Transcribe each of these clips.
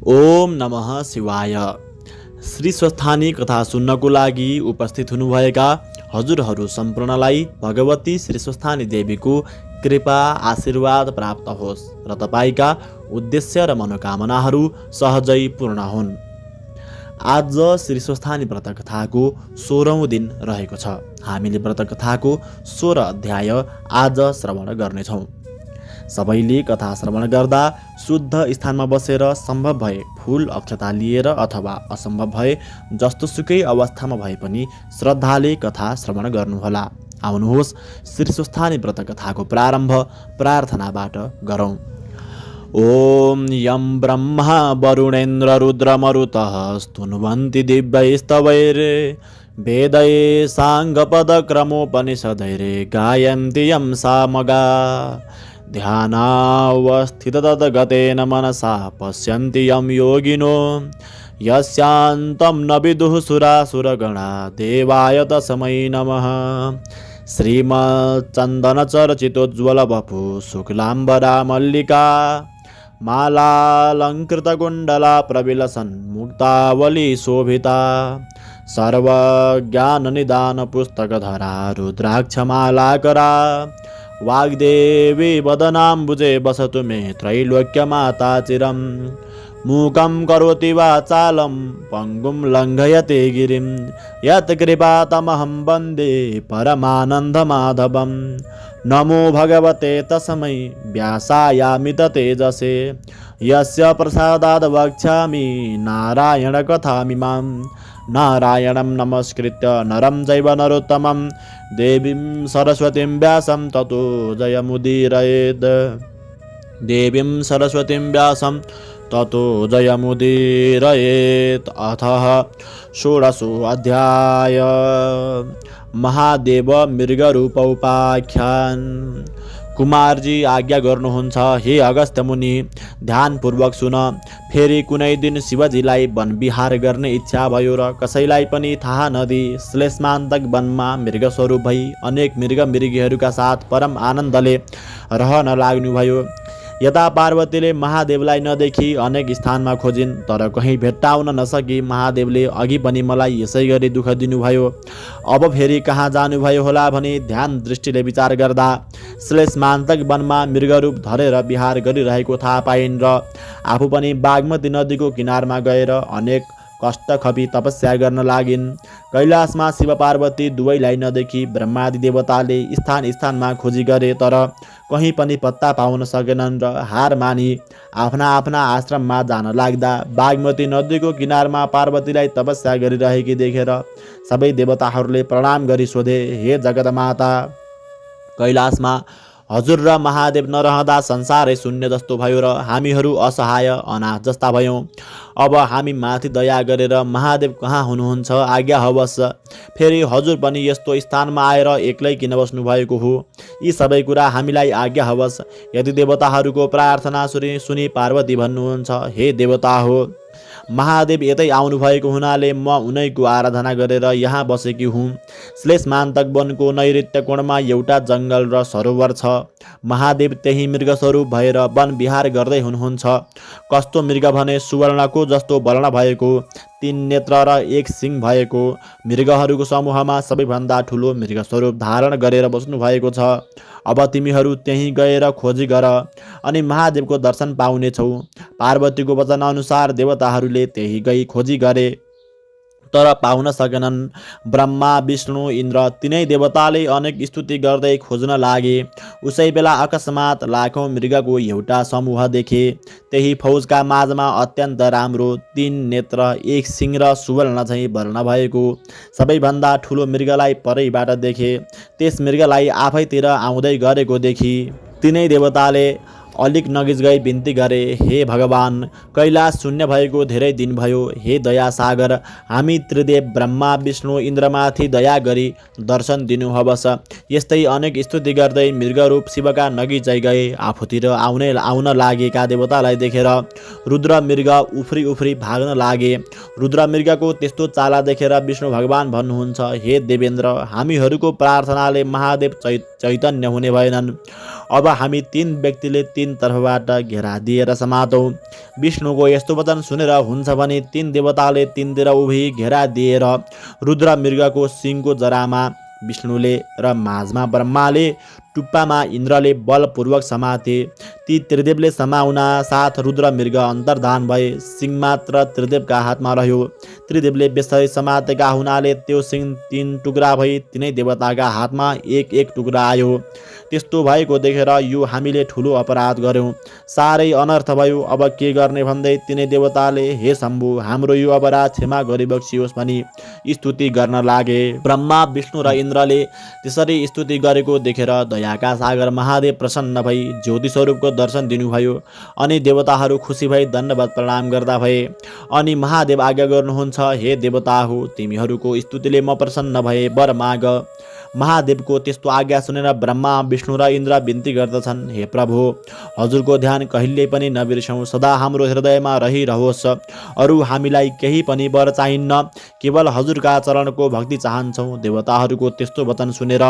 ओम नमः शिवाय। श्री स्वस्थानी कथा सुन्नको लागि उपस्थित हुनुभएका हजुरहरू सम्पूर्णलाई भगवती श्री स्वस्थानी देवीको कृपा आशीर्वाद प्राप्त होस् र तपाईँका उद्देश्य र मनोकामनाहरू सहजै पूर्ण हुन्। आज श्री स्वस्थानी व्रत कथाको 16औं दिन रहेको छ। हामीले व्रत कथाको 16 अध्याय आज श्रवण गर्नेछौँ। सबैले कथा श्रवण गर्दा शुद्ध स्थानमा बसेर सम्भव भए फूल अक्षता लिएर अथवा असम्भव भए जस्तोसुकै अवस्थामा भए पनि श्रद्धाले कथा श्रवण गर्नुहोला। आउनुहोस् श्री स्वस्थानी व्रत कथाको प्रारम्भ प्रार्थनाबाट गरौँ। ओम यम ब्रह्मा वरुणेन्द्र रुद्रमरुतः स्तुन्वन्ति दिव्यैस्तवैरे वेदै साङ्गपदक्रमोपनिषदैरे गायन्ति यं सामगा ध्यानावस्थिततद्गतेन मनसा पश्यन्ति यं योगिनो यस्यान्तं न विदुः सुरासुरगणा देवाय तस्मै नमः। श्रीमच्चन्दनचर्चितोज्ज्वलवपु शुक्लाम्बरा मल्लिका मालालङ्कृतकुण्डला प्रविलसन् मुक्तावली शोभिता सर्वज्ञाननिदानपुस्तकधरा रुद्राक्षमालाकरा वाग्देवी वदनाम्बुजे वसतु मे त्रैलोक्यमाता चिरं। मूकं करोति वाचालं पङ्गुं लङ्घयते गिरिं यत्कृपातमहं वन्दे परमानन्दमाधवं। नमो भगवते तस्मै व्यासायामिततेजसे यस्य प्रसादाद् वक्ष्यामि नारायणकथामिमां। नारायणं नमस्कृत्य नरं चैव नरोत्तमं देवीं सरस्वतीं व्यासं ततो जयमुदीरयेत्। देवीं सरस्वतीं व्यासं ततो जयमुदीरयेत्। अथः षोडशो अध्याय महादेव मृगरूप उपाख्यान। कुमारजी आज्ञा गर्नुहुन्छ, हे अगस्त्य मुनि, ध्यानपूर्वक सुन। फेरि कुनै दिन शिवजीलाई वनविहार गर्ने इच्छा भयो र कसैलाई पनि थाहा नदिई श्लेष्मान्तक वनमा मृगस्वरूप भई अनेक मृग मृगीहरूका साथ परम आनन्दले रहन लाग्नुभयो। यता पार्वतीले महादेवलाई नदेखी अनेक स्थानमा खोजिन्, तर कहीँ भेट्टाउन नसकी महादेवले अघि पनि मलाई यसै गरी दुःख दिनुभयो। अब फेरि कहाँ जानुभयो होला भनी ध्यान दृष्टिले विचार गर्दा श्लेष्मान्तक वनमा मृगरूप धरेर विहार गरिरहेको थाहा पाइन् र आफू पनि बागमती नदीको किनारमा गएर अनेक कष्ट खपी तपस्या गर्न लागिन्। कैलाशमा शिव पार्वती दुवैलाई नदेखी ब्रह्मादि देवताले स्थान स्थानमा खोजी गरे, तर कहीँ पनि पत्ता पाउन सकेनन् र हार मानी आफ्ना आफ्ना आश्रममा जान लाग्दा बागमती नदीको किनारमा पार्वतीलाई तपस्या गरिरहेकी देखेर सबै देवताहरूले प्रणाम गरी सोधे, हे जगतमाता, कैलाशमा हजुर र महादेव नरहँदा संसारै शून्य जस्तो भयो र हामीहरू असहाय अनाथ जस्ता भयौँ। अब हामी माथि दया गरेर महादेव कहाँ हुनुहुन्छ आज्ञा होस्। फेरि हजुर पनि यस्तो स्थानमा आएर एक्लै किन बस्नु भएको हो? यी सबै कुरा हामीलाई आज्ञा होस्। यदि देवताहरूको प्रार्थना सुनी पार्वती भन्नुहुन्छ, हे देवता हो, महादेव यतै आउनुभएको हुनाले म उनैको आराधना गरेर यहाँ बसेकी हुँ। श्लेष्मान्तक वनको नैऋत्य कोणमा एउटा जङ्गल र सरोवर छ। महादेव त्यही मृगस्वरूप भएर वन विहार गर्दै हुनुहुन्छ। कस्तो मृग भने सुवर्णको जस्तो वर्ण भएको, 3 नेत्र र 1 सिङ भएको मृगहरूको समूहमा सबैभन्दा ठुलो मृगस्वरूप धारण गरेर बस्नु भएको छ। अब तिमीहरू त्यहीँ गएर खोजी गर अनि महादेवको दर्शन पाउनेछौ। पार्वतीको वचन अनुसार देवताहरूले त्यही गई खोजी गरे, तर पाउन सकेनन्। ब्रह्मा विष्णु इन्द्र तीनै देवताले अनेक स्तुति गर्दै खोज्न लागे। उसै बेला अकस्मात लाखौं मृगको एउटा समूह देखे। त्यही फौजका माझमा अत्यन्त राम्रो 3 नेत्र 1 सिङ र सुवर्ण झैँ वर्ण भएको सबैभन्दा ठुलो मृगलाई परैबाट देखे। त्यस मृगलाई आफैतिर आउँदै गरेको देखी तीनै देवताले अलिक नजिक गई बिन्ती गरे, हे भगवान, कैलाश शून्य भएको धेरै दिन भयो। हे दया सागर, हामी त्रिदेव ब्रह्मा विष्णु इन्द्रमाथि दया गरी दर्शन दिनुहोस्। यस्तै अनेक स्तुति गर्दै मृगरूप शिवका नजिकै गए। आफूतिर आउन लागेका देवतालाई देखेर रुद्र मृग उफ्री उफ्री भाग्न लागे। रुद्र मृगको त्यस्तो चाला देखेर विष्णु भगवान भन्नुहुन्छ, हे देवेन्द्र, हामीहरूको प्रार्थनाले महादेव चैतन्य हुने भएनन्। अब हामी 3 व्यक्तिले तीन तर्फबाट घेरा दिएर समातौ। विष्णुको यस्तो वचन सुनेर हुन्छ भने तीन देवताले तीनतिर उभि घेरा दिएर रुद्र मृगको सिङको जरामा विष्णुले र माझमा ब्रह्माले टुप्पामा इन्द्रले बलपूर्वक समाते। ती त्रिदेवले समाउना साथ रुद्र मृग अन्तर्धान भए। सिंह मात्र त्रिदेवका हातमा रह्यो। त्रिदेवले बेसरी समातेका हुनाले त्यो सिंह तीन टुक्रा भई तिनै देवताका हातमा एक एक टुक्रा आयो। त्यस्तो भएको देखेर यो हामीले ठुलो अपराध गर्यौँ, साह्रै अनर्थ भयो, अब के गर्ने भन्दै तिनै देवताले हे शम्भु हाम्रो यो अपराध क्षमा गरिबक्सियोस् भनी स्तुति गर्न लागे। ब्रह्मा विष्णु र इन्द्रले त्यसरी स्तुति गरेको देखेर दयाका सागर महादेव प्रसन्न भई ज्योति स्वरूपको दर्शन दिनुभयो। अनि देवताहरू खुसी भई दण्डवत प्रणाम गर्दा भए। अनि महादेव आज्ञा गर्नुहुन्छ, हे देवता हो तिमीहरूको स्तुतिले म प्रसन्न भए, वर माग। महादेवको त्यस्तो आज्ञा सुनेर ब्रह्मा विष्णु र इन्द्र बिन्ती गर्दछन्, हे प्रभु हजुरको ध्यान कहिल्यै पनि नबिर्सौँ, सदा हाम्रो हृदयमा रहिरहोस्। अरू हामीलाई केही पनि वर चाहिन्न, केवल हजुरका चरणको भक्ति चाहन्छौँ। देवताहरूको त्यस्तो वचन सुनेर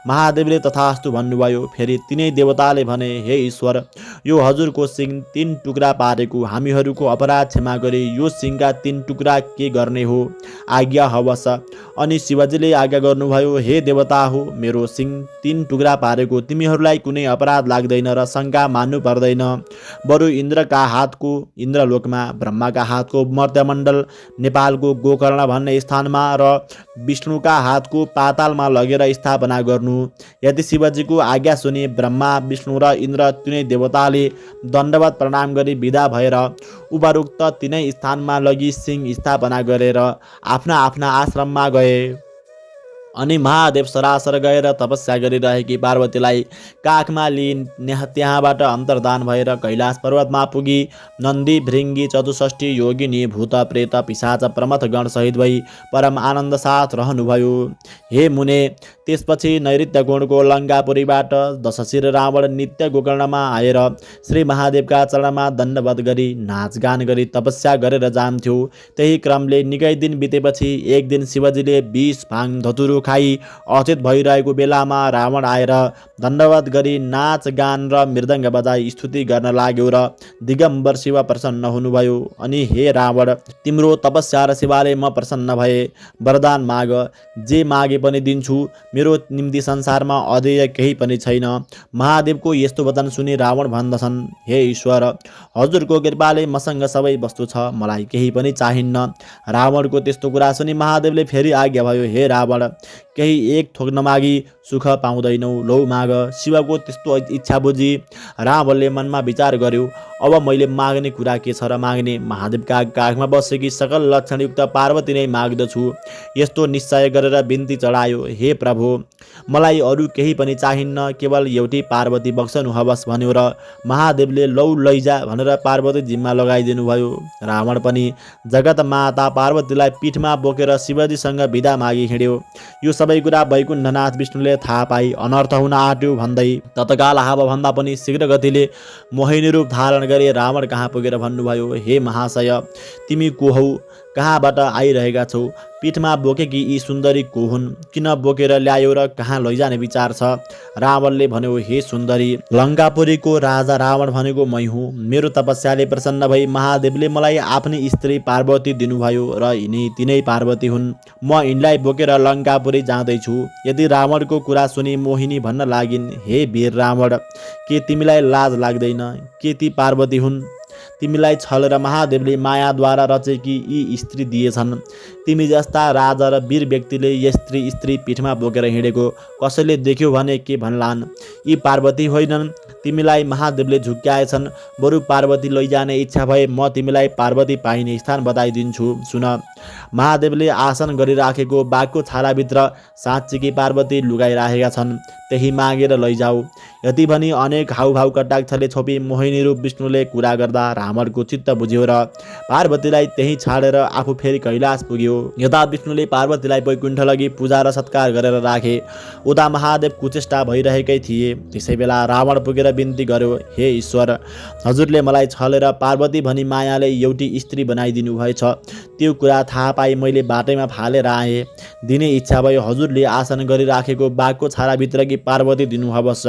महादेवले तथास्तु भन्नुभयो। फेरि तिनै देवताले भने, हे ईश्वर यो हजुरको सिंह तीन टुक्रा पारेको हामीहरूको अपराध क्षमा गरी यो सिंहका तीन टुक्रा के गर्ने हो, आज्ञा हवस्। अनि शिवजीले आज्ञा गर्नुभयो, हे देवता हो मेरो सिंह तीन टुक्रा पारेको तिमीहरूलाई कुनै अपराध लाग्दैन र शङ्का मान्नु पर्दैन। बरु इन्द्रका हातको इन्द्रलोकमा, ब्रह्माका हातको मर्त्यमण्डल नेपालको गोकर्ण भन्ने स्थानमा र विष्णुका हातको पातालमा लगेर स्थापना गर्नु। यदि शिवजीको आज्ञा सुनि ब्रह्मा विष्णु र इन्द्र तिनै देवताले दण्डवत प्रणाम गरी विदा भएर उपरोक्त तिनै स्थानमा लगी सिंह स्थापना गरेर आफ्ना आफ्ना आश्रममा गए। अनि महादेव सरासर गएर तपस्या गरिरहेकी पार्वतीलाई काखमा लिई त्यहाँबाट अन्तर्धान भएर कैलाश पर्वतमा पुगी नन्दी भृङ्गी चतुष्ठी योगिनी भूत प्रेत पिशाच प्रमथ गण सहित भई परम आनन्द साथ रहनुभयो। हे मुने त्यसपछि नैऋत्य गुणको लङ्कापुरीबाट दशशिर रावण नित्य गोकर्णमा आएर श्री महादेवका चरणमा दण्डवत गरी नाचगान गरी तपस्या गरेर जान्थ्यो। त्यही क्रमले निकै दिन बितेपछि एक दिन शिवजीले विष भाङ धतुरो खाई अचेत भइरहेको बेलामा रावण आएर दण्डवत गरी नाच गान र मृदङ्ग बजाई स्तुति गर्न लाग्यो र दिगम्बर शिव प्रसन्न हुनुभयो। अनि हे रावण तिम्रो तपस्या र सेवाले म प्रसन्न भए, वरदान माग, जे मागे पनि दिन्छु, मेरो निम्ति संसारमा अधेय केही पनि छैन। महादेवको यस्तो वचन सुनि रावण भन्दछन्, हे ईश्वर हजुरको कृपाले मसँग सबै वस्तु छ, मलाई केही पनि चाहिन्न। रावणको त्यस्तो कुरा सुनि महादेवले फेरि आज्ञा भयो, हे रावण केही एक थोक नमागी सुख पाउँदैनौ, लौ माग। शिवको त्यस्तो इच्छा बुझी रावणले मनमा विचार गर्यो, अब मैले माग्ने कुरा के छ र माग्ने? महादेवका काखमा बसेकी सकल लक्षणयुक्त पार्वती नै माग्दछु। यस्तो निश्चय गरेर बिन्ती चढायो, हे प्रभु मलाई अरू केही पनि चाहिन्न, केवल एउटी पार्वती बक्सनु हवस् भन्यो र महादेवले लौ लैजा भनेर पार्वती जिम्मा लगाइदिनु भयो। रावण पनि जगत माता पार्वतीलाई पीठमा बोकेर शिवजीसँग बिदा मागी हिँड्यो। यो सबै कुरा वैकुण्ठनाथ विष्णुले थाहा पाई अनर्थ हुन आँट्यो भन्दै तत्काल हावाभन्दा पनि शीघ्र गतिले मोहिनी रूप धारण गरी रावण कहाँ पुगेर भन्नुभयो, हे महाशय तिमी को हौ, कहाँबाट आइरहेका छौ, पीठमा बोकेकी यी सुन्दरी को हुन्, किन बोकेर ल्यायो र कहाँ लैजाने विचार छ? रावणले भन्यो, हे सुन्दरी लङ्कापुरीको राजा रावण भनेको मै हुँ। मेरो तपस्याले प्रसन्न भई महादेवले मलाई आफ्नी स्त्री पार्वती दिनुभयो र यिनी तिनै पार्वती हुन्। म यिनलाई बोकेर लङ्कापुरी जाँदैछु। यदि रावणको कुरा सुनि मोहिनी भन्न लागिन्, हे वीर रावण के तिमीलाई लाज लाग्दैन? के ती पार्वती हुन्? तिमीलाई छल र महादेवले मायाद्वारा रचेकी यी स्त्री दिएछन्। तिमी जस्ता राजा र वीर व्यक्तिले स्त्री पीठमा बोकेर हिँडेको कसैले देख्यो भने के भन्लान्? यी पार्वती होइनन्, तिमीलाई महादेवले झुक्क्याएछन्। बरु पार्वती लैजाने इच्छा भए म तिमीलाई पार्वती पाइने स्थान बताइदिन्छु, सुन। महादेवले आसन गरिराखेको बाघको छालाभित्र साँच्चीकी पार्वती लुगाइराखेका छन्, त्यही मागेर लैजाऊ। यति भनी अनेक हाउभाउ कटाक्षले छोपी मोहिनी रूप विष्णुले कुरा गर्दा रावणको चित्त बुझ्यो र पार्वतीलाई त्यही छाडेर आफू फेरि कैलाश पुग्यो। यता विष्णुले पार्वतीलाई वैकुण्ठ लगी पूजा र सत्कार गरेर राखे। उता महादेव कुचेष्टा भइरहेकै थिए। त्यसै बेला रावण पुगेर बिन्ती गर्यो, हे ईश्वर, हजुरले मलाई छलेर पार्वती भनी मायाले एउटी स्त्री बनाइदिनु भएछ। त्यो कुरा थाहा पाई मैले बाटैमा फालेर आएँ। दिने इच्छा भयो हजुरले आसन गरिराखेको बाघको छालाभित्रकी पार्वती दिनुभयोस्।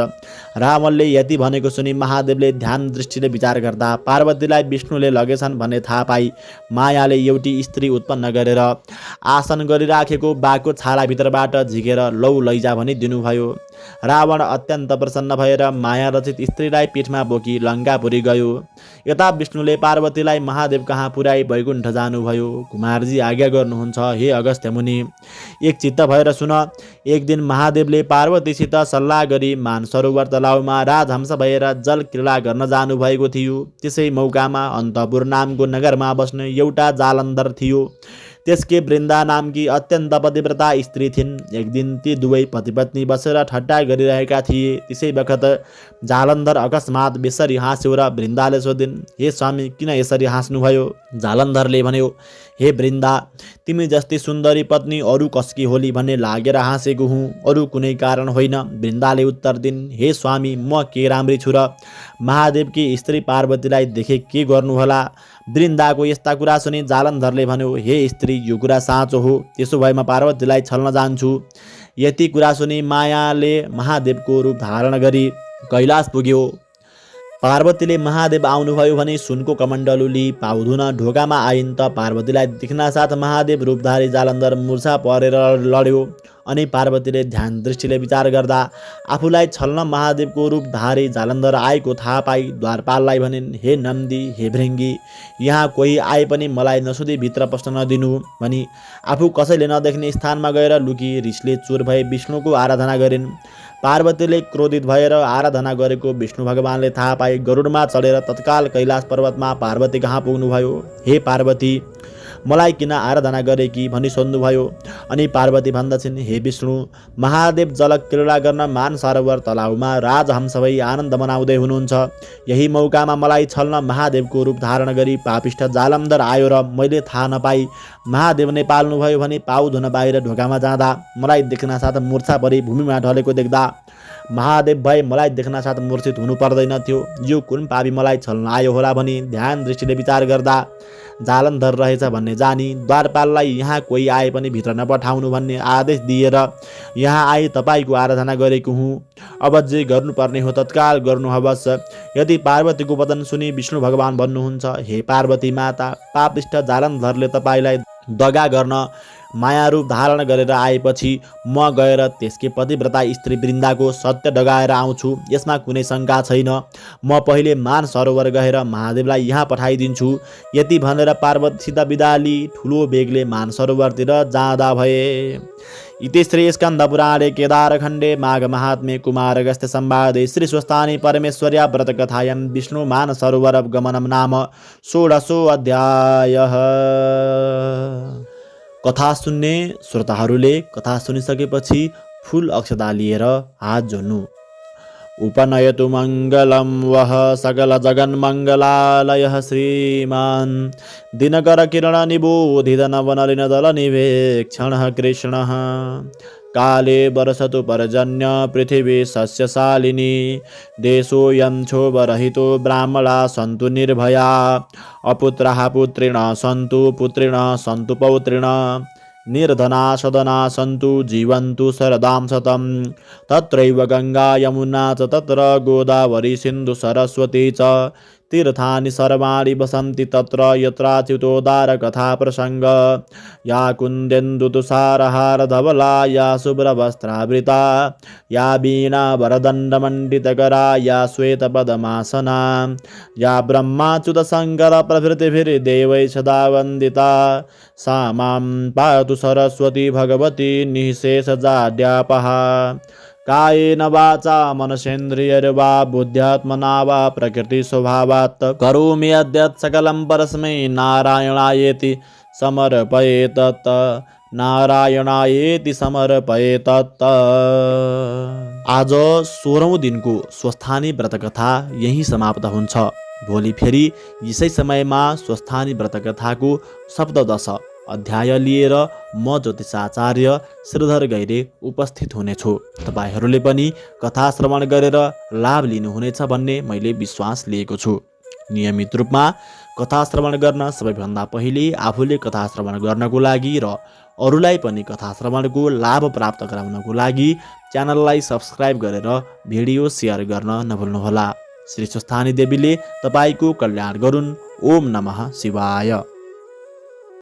रावणले यति भनेको सुनि महादेवले ध्यान दृष्टिले विचार गर्दा पार्वतीलाई विष्णुले लगेछन् भन्ने थाहा पाई मायाले एउटी स्त्री उत्पन्न गरेर आसन गरिराखेको बाघको छालाभित्रबाट झिकेर लौ लैजा भनी दिनुभयो। रावण अत्यन्त प्रसन्न भएर माया रचित स्त्रीलाई पीठमा बोकी लङ्कापुरी गयो। यता विष्णुले पार्वतीलाई महादेव कहाँ पुर्याई वैकुण्ठ जानुभयो। कुमारजी आज्ञा गर्नुहुन्छ, हे अगस्त्य मुनि, एक चित्त भएर सुन। एक दिन महादेवले पार्वतीसित सल्लाह गरी मानसरोवर तलाउमा राजहंस भएर जल क्रीडा गर्न जानुभएको थियो। त्यसै मौकामा अन्तपुर नामको नगरमा बस्ने एउटा जालन्धर थियो। त्यसकी वृन्दा नामकी अत्यन्त पतिव्रता स्त्री थिइन्। एक दिन ती दुवै पतिपत्नी बसेर ठट्टा गरिरहेका थिए। त्यसै बखत जालन्धर अकस्मात बेसरी हाँस्यो र वृन्दाले सोधिन्, हे स्वामी, किन यसरी हाँस्नुभयो? जालन्धरले भन्यो, हे वृन्दा, तिमी जस्तै सुन्दरी पत्नी अरू कसकी होली भन्ने लागेर हाँसेको हुँ, अरू कुनै कारण होइन। वृन्दाले उत्तर दिन्, हे स्वामी, म के राम्री छु र महादेवकी स्त्री पार्वतीलाई देखे के गर्नुहोला? वृन्दाको यस्ता कुरा सुनि जालन्धरले भन्यो, हे स्त्री, यो कुरा साँचो हो। त्यसो भए म पार्वतीलाई छल्न जान्छु। यति कुरा सुनि मायाले महादेवको रूप धारण गरी कैलाश पुग्यो। पार्वतीले महादेव आउनुभयो भने सुनको कमण्डलुली पाउधुन ढोकामा आइन् त पार्वतीलाई देख्नासाथ महादेव रूपधारी जालन्धर मूर्छा परेर लड्यो। अनि पार्वतीले ध्यान दृष्टिले विचार गर्दा आफूलाई छल्न महादेवको रूपधारी जालन्धर आएको थाहा पाई द्वारपाललाई भनिन्, हे नन्दी, हे भृङ्गी, यहाँ कोही आए पनि मलाई नसोधी भित्र पस्न नदिनु भनी आफू कसैले नदेख्ने स्थानमा गएर लुकी रिसले चुर भए विष्णुको आराधना गरिन्। पार्वतीले क्रोधित भएर आराधना गरेको विष्णु भगवानले थाहा पाए गरुडमा चढेर तत्काल कैलाश पर्वतमा पार्वती कहाँ पुग्नुभयो। हे पार्वती, मलाई किन आराधना गरे कि भनी सोध्नुभयो। अनि पार्वती भन्दछिन्, हे विष्णु, महादेव जल क्रीडा गर्न मानसरोवर तलाउमा राजहंस भई आनन्द मनाउँदै हुनुहुन्छ। यही मौकामा मलाई छल्न महादेवको रूप धारण गरी पापिष्ठ जालन्धर आयो र मैले थाहा नपाई महादेव नै पाल्नुभयो भने पाउ धुन बाहिर ढोकामा जाँदा मलाई देख्नासाथ मूर्छा परी भूमिमा ढलेको देख्दा महादेव भए मलाई देख्नासाथ मूर्छित हुनु पर्दैन थियो। यो कुन पापी मलाई छल्न आयो होला भनी ध्यान दृष्टिले विचार गर्दा जालन्धर रहेछ भन्ने जानी द्वारपाललाई यहाँ कोही आए पनि भित्र नपठाउनु भन्ने आदेश दिएर यहाँ आई तपाईँको आराधना गरेको हुँ। अब जे गर्नुपर्ने हो तत्काल गर्नुहोस्। यदि पार्वतीको वचन सुनि विष्णु भगवान भन्नुहुन्छ, हे पार्वती माता, पापिष्ठ जालन्धरले तपाईँलाई दगा गर्न माया रूप धारण गरेर आएपछि म गएर त्यसकी पतिव्रता स्त्री वृन्दाको सत्य डगाएर आउँछु। यसमा कुनै शङ्का छैन। म पहिले मानसरोवर गएर महादेवलाई यहाँ पठाइदिन्छु। यति भनेर पार्वतीसित बिदा लिई ठुलो बेगले मानसरोवरतिर जाँदा भए। इति श्री स्कन्दपुराणे केदारखण्डे माघ महात्म्ये कुमार अगस्त्य संवादे श्री स्वस्थानी परमेश्वर्या व्रतकथायां विष्णु मानसरोवर गमनं नाम 16 अध्यायः। कथा सुन्ने श्रोताहरूले कथा सुनिसकेपछि फुल अक्षता लिएर हात जोड्नु। उपनयतु मङ्गलं वः सकल जगन्मङ्गलालयः श्रीमान् दिनकर किरण निबोधित नवनलिन दल निवेक्षणः कृष्णः। काले वर्षतु पर्जन्य पृथिवी सस्यशालिनी देशोऽयं क्षोभरहितो ब्राह्मणा सन्तु निर्भया अपुत्राः पुत्रिणः सन्तु पुत्रिणः सन्तु पौत्रिणः निर्धना सदना सन्तु जीवन्तु शरदां शतं। तत्रैव गङ्गा यमुना च तत्र गोदावरी सिन्धु सरस्वती च तीर्थानि सर्वाणि वसन्ति तत्र यत्राच्युतोदार कथा प्रसंग। या कुन्देन्दुतुषारहार धवला या शुभ्रवस्त्रावृता या वीणा वरदण्डमण्डितकरा या श्वेतपद्मासना या ब्रह्माच्युत शङ्कर प्रभृतिभिर्देवैः सदा वन्दिता सा मां पातु सरस्वती भगवती निःशेषजाड्यापहा। कायेन वाचा मनसेन्द्रियैर्वा बुद्ध्यात्मना वा प्रकृति स्वभावात् करोमि यद्यत् सकलं परस्मै नारायणायेति समर्पयेतत् नारायणायेति समर्पयेतत्। आज 16औं दिनको स्वस्थानी व्रतकथा यही समाप्त हुन्छ। भोलि फेरि यसै समयमा स्वस्थानी व्रतकथाको सप्तदश अध्याय लिएर म ज्योतिषाचार्य श्रीधर गैरे उपस्थित हुनेछु। तपाईँहरूले पनि कथा श्रवण गरेर लाभ लिनुहुनेछ भन्ने मैले विश्वास लिएको छु। नियमित रूपमा कथा श्रवण गर्न सबैभन्दा पहिले आफूले कथा श्रवण गर्नको लागि र अरूलाई पनि कथा श्रवणको लाभ प्राप्त गराउनको लागि च्यानललाई सब्स्क्राइब गरेर भिडियो सेयर गर्न नभुल्नुहोला। श्री स्वस्थानी देवीले तपाईँको कल्याण गरून्। ओम नमः शिवाय।